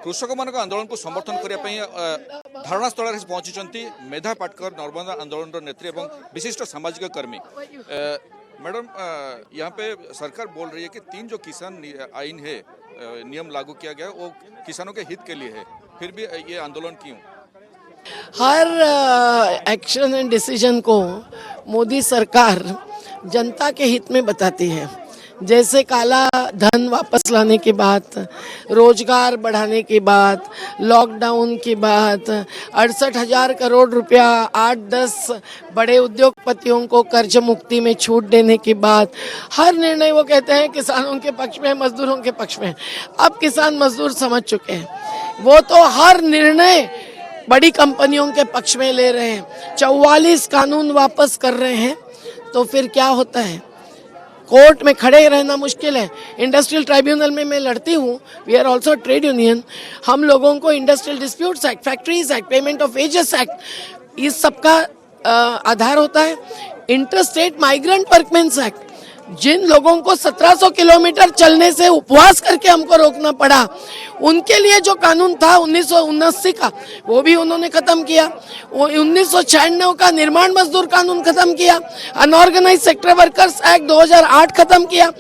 कृषक मान आंदोलन को समर्थन करने धारणा स्थल पहुंची मेधा पाटकर नर्मदा आंदोलन नेत्री और विशिष्ट सामाजिक कर्मी। मैडम, यहाँ पे सरकार बोल रही है कि 3 जो किसान आइन है नियम लागू किया गया वो किसानों के हित के लिए है, फिर भी ये आंदोलन क्यों? हर एक्शन एंड डिसीजन को मोदी सरकार जनता के हित में बताती है। जैसे काला धन वापस लाने के बाद, रोजगार बढ़ाने के बाद, लॉकडाउन के बाद 68,000 करोड़ रुपया 8-10 बड़े उद्योगपतियों को कर्ज मुक्ति में छूट देने के बाद हर निर्णय वो कहते हैं किसानों के पक्ष में, मजदूरों के पक्ष में। अब किसान मजदूर समझ चुके हैं, वो तो हर निर्णय बड़ी कंपनियों के पक्ष में ले रहे हैं। 44 कानून वापस कर रहे हैं, तो फिर क्या होता है? कोर्ट में खड़े रहना मुश्किल है। इंडस्ट्रियल ट्राइब्यूनल में मैं लड़ती हूँ, we are also trade union. हम लोगों को industrial disputes act, factories act, payment of wages act, इस सब का आधार होता है। Inter state migrant workmen's act, जिन लोगों को 1700 किलोमीटर चलने से उपवास करके हमको रोकना पड़ा, उनके लिए जो कानून था 1979 का, वो भी उन्होंने खत्म किया। 1996 का निर्माण मजदूर कानून खत्म किया। अनऑर्गेनाइज सेक्टर वर्कर्स एक्ट 2008 खत्म किया।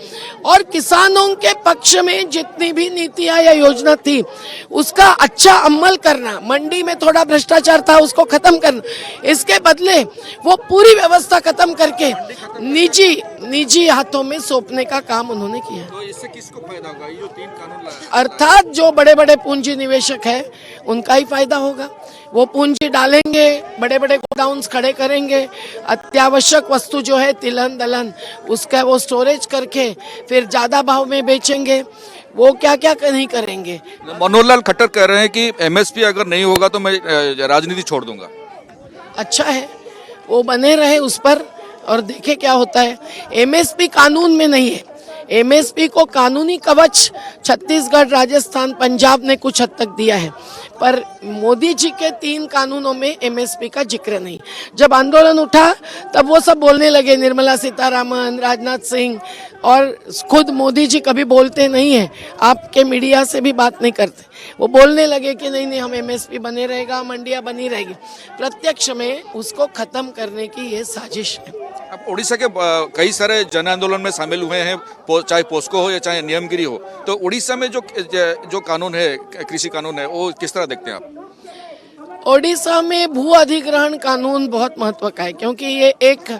और किसानों के पक्ष में जितनी भी नीतियां या योजना थी उसका अच्छा अमल करना, मंडी में थोड़ा भ्रष्टाचार था उसको खत्म करना, इसके बदले वो पूरी व्यवस्था खत्म करके निजी हाथों में सौंपने का काम उन्होंने किया। तो इससे किसको फायदा होगा? ये जो 3 कानून लाए, अर्थात जो बड़े बड़े पूंजी निवेशक है उनका ही फायदा होगा। वो पूंजी डालेंगे, बड़े बड़े गोडाउन्स खड़े करेंगे, अत्यावश्यक वस्तु जो है तिलहन दलहन उसका वो स्टोरेज करके फिर ज्यादा भाव में बेचेंगे। वो क्या क्या नहीं करेंगे। मनोहर लाल खट्टर कह रहे हैं कि एमएसपी अगर नहीं होगा तो मैं राजनीति छोड़ दूंगा। अच्छा है, वो बने रहे उस पर और देखे क्या होता है। एमएसपी कानून में नहीं है। एमएसपी को कानूनी कवच छत्तीसगढ़, राजस्थान, पंजाब ने कुछ हद तक दिया है, पर मोदी जी के 3 कानूनों में एमएसपी का जिक्र नहीं। जब आंदोलन उठा तब वो सब बोलने लगे, निर्मला सीतारामन, राजनाथ सिंह, और खुद मोदी जी कभी बोलते नहीं है, आपके मीडिया से भी बात नहीं करते। वो बोलने लगे कि नहीं हम एमएसपी बने रहेगा, मंडियां बनी रहेगी। प्रत्यक्ष में उसको खत्म करने की ये साजिश है। अब उड़ीसा के कई सारे जन आंदोलन में शामिल हुए हैं, चाहे पोस्को हो या चाहे नियमगिरी हो, तो उड़ीसा में जो कानून है, कृषि कानून है, वो किस तरह देखते हैं आप? ओडिशा में भू अधिग्रहण कानून बहुत महत्व का है, क्योंकि ये एक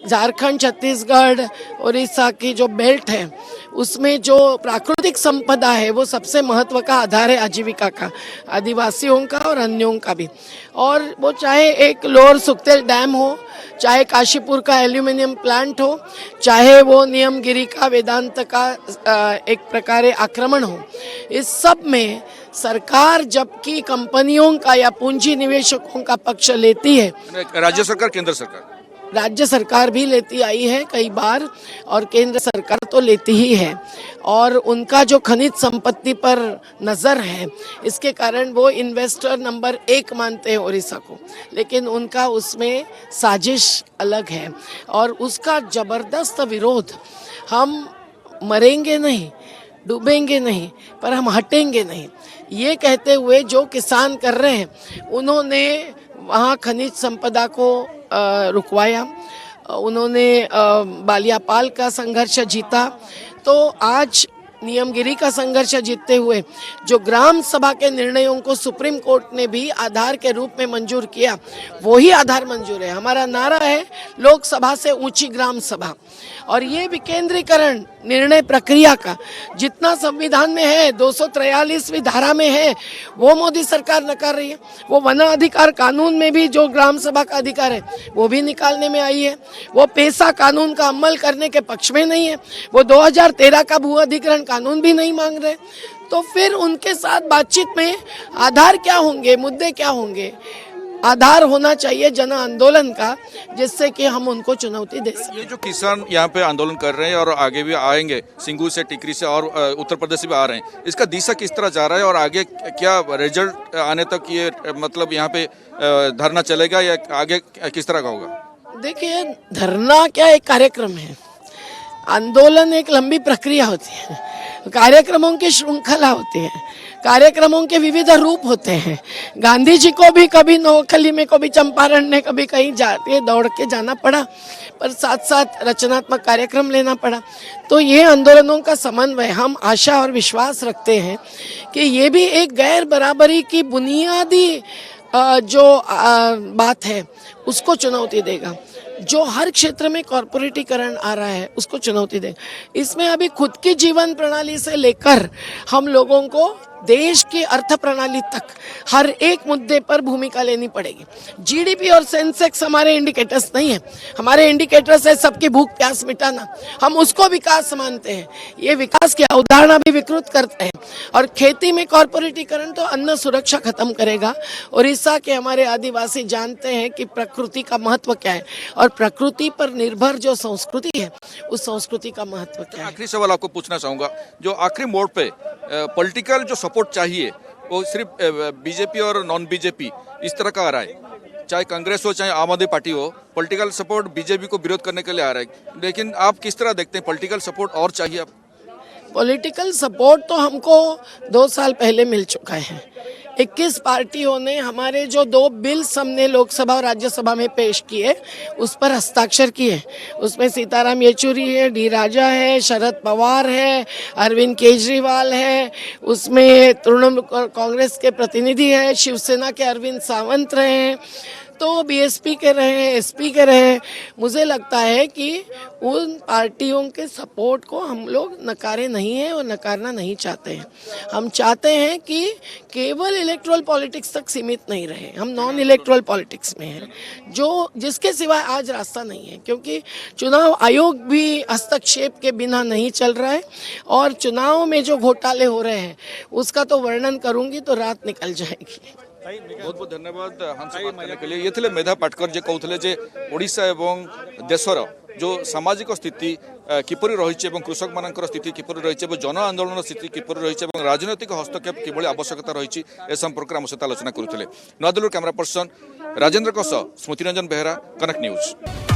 झारखंड, छत्तीसगढ़, उड़ीसा की जो बेल्ट है उसमें जो प्राकृतिक संपदा है वो सबसे महत्व का आधार है आजीविका का, आदिवासियों का और अन्यों का भी। और वो चाहे एक लोअर सुखतेल डैम हो, चाहे काशीपुर का एल्यूमिनियम प्लांट हो, चाहे वो नियमगिरी का वेदांत का एक प्रकार आक्रमण हो, इस सब में सरकार जबकि कंपनियों का या पूंजी निवेशकों का पक्ष लेती है, राज्य सरकार, केंद्र सरकार, राज्य सरकार भी लेती आई है कई बार, और केंद्र सरकार तो लेती ही है, और उनका जो खनिज संपत्ति पर नजर है इसके कारण वो इन्वेस्टर नंबर 1 मानते हैं उड़ीसा को। लेकिन उनका उसमें साजिश अलग है और उसका जबरदस्त विरोध। हम मरेंगे नहीं, डूबेंगे नहीं, पर हम हटेंगे नहीं, ये कहते हुए जो किसान कर रहे हैं, उन्होंने वहाँ खनिज संपदा को रुकवाया, उन्होंने बालियापाल का संघर्ष जीता, तो आज नियमगिरी का संघर्ष जीतते हुए जो ग्राम सभा के निर्णयों को सुप्रीम कोर्ट ने भी आधार के रूप में मंजूर किया, वही आधार मंजूर है। हमारा नारा है लोकसभा से ऊंची ग्राम सभा, और ये विकेंद्रीकरण निर्णय प्रक्रिया का जितना संविधान में है, 243वीं धारा में है, वो मोदी सरकार नकार रही है। वो वन अधिकार कानून में भी जो ग्राम सभा का अधिकार है वो भी निकालने में आई है। वो पेशा कानून का अमल करने के पक्ष में नहीं है। वो 2013 का भू अधिग्रहण कानून भी नहीं मांग रहे। तो फिर उनके साथ बातचीत में आधार क्या होंगे, मुद्दे क्या होंगे? आधार होना चाहिए जन आंदोलन का, जिससे कि हम उनको चुनौती दे सकें। ये जो किसान यहाँ पे आंदोलन कर रहे हैं और आगे भी आएंगे, सिंगू से, टिकरी से और उत्तर प्रदेश से भी आ रहे हैं, इसका दिशा किस तरह जा रहा है और आगे क्या रिजल्ट आने तक ये मतलब यहाँ पे धरना चलेगा या आगे किस तरह का होगा? देखिए, धरना क्या एक कार्यक्रम है, आंदोलन एक लंबी प्रक्रिया होती है। कार्यक्रमों की श्रृंखला होती है, कार्यक्रमों के विविध रूप होते हैं। गांधी जी को भी कभी नोखली में, कभी चंपारण ने, कभी कहीं जाके दौड़ के जाना पड़ा, पर साथ साथ रचनात्मक कार्यक्रम लेना पड़ा। तो ये आंदोलनों का समन्वय, हम आशा और विश्वास रखते हैं कि ये भी एक गैर बराबरी की बुनियादी जो बात है उसको चुनौती देगा। जो हर क्षेत्र में कॉर्पोरेटीकरण आ रहा है उसको चुनौती देगा। इसमें अभी खुद की जीवन प्रणाली से लेकर हम लोगों को देश की अर्थ प्रणाली तक हर एक मुद्दे पर भूमिका लेनी पड़ेगी। जीडीपी और सेंसेक्स हमारे इंडिकेटर्स नहीं है, हमारे इंडिकेटर्स है सबकी भूख प्यास मिटाना। हम उसको विकास मानते हैं, ये विकास की अवधारणा भी विकृत करते हैं। और खेती में कॉर्पोरेटीकरण तो अन्न सुरक्षा खत्म करेगा। उड़ीसा के हमारे आदिवासी जानते हैं कि प्रकृति का महत्व क्या है और प्रकृति पर निर्भर जो संस्कृति है उस संस्कृति का महत्व क्या है। आखिरी सवाल आपको पूछना चाहूंगा, जो आखिरी मोड़ पे पॉलिटिकल जो सपोर्ट चाहिए वो सिर्फ बीजेपी और नॉन बीजेपी इस तरह का आ रहा है, चाहे कांग्रेस हो चाहे आम आदमी पार्टी हो, पॉलिटिकल सपोर्ट बीजेपी को विरोध करने के लिए आ रहा है। लेकिन आप किस तरह देखते हैं, पॉलिटिकल सपोर्ट और चाहिए? आप पॉलिटिकल सपोर्ट तो हमको 2 साल पहले मिल चुका है। 21 पार्टियों ने हमारे जो 2 बिल्स हमने लोकसभा और राज्यसभा में पेश किए उस पर हस्ताक्षर किए। उसमें सीताराम येचुरी है, डी राजा है, शरद पवार है, अरविंद केजरीवाल है, उसमें तृणमूल कांग्रेस के प्रतिनिधि है, शिवसेना के अरविंद सावंत रहे हैं, तो बीएसपी के रहे, एसपी के रहे। मुझे लगता है कि उन पार्टियों के सपोर्ट को हम लोग नकारे नहीं हैं और नकारना नहीं चाहते हैं। हम चाहते हैं कि केवल इलेक्ट्रल पॉलिटिक्स तक सीमित नहीं रहे, हम नॉन इलेक्ट्रल पॉलिटिक्स में हैं, जो जिसके सिवाय आज रास्ता नहीं है। क्योंकि चुनाव आयोग भी हस्तक्षेप के बिना नहीं चल रहा है और चुनाव में जो घोटाले हो रहे हैं उसका तो वर्णन करूंगी तो रात निकल जाएगी। बहुत बहुत धन्यवाद हमसे बात करने के लिए। ये थे मेधा पाटकर जे कहते जे ओडिशा एवं देशर जो सामाजिक स्थिति किपरि रही है, कृषक मानकर स्थिति किपरि रही है, जन आंदोलन स्थिति किपरि रही है, राजनैतिक हस्तक्षेप किभଳି आवश्यकता रही है संपर्क में आम सहित आलोचना करुले। नूआदिल्ली कैमरा पर्सन राजेंद्र सह स्मृति रंजन बेहरा, कनेक्ट न्यूज।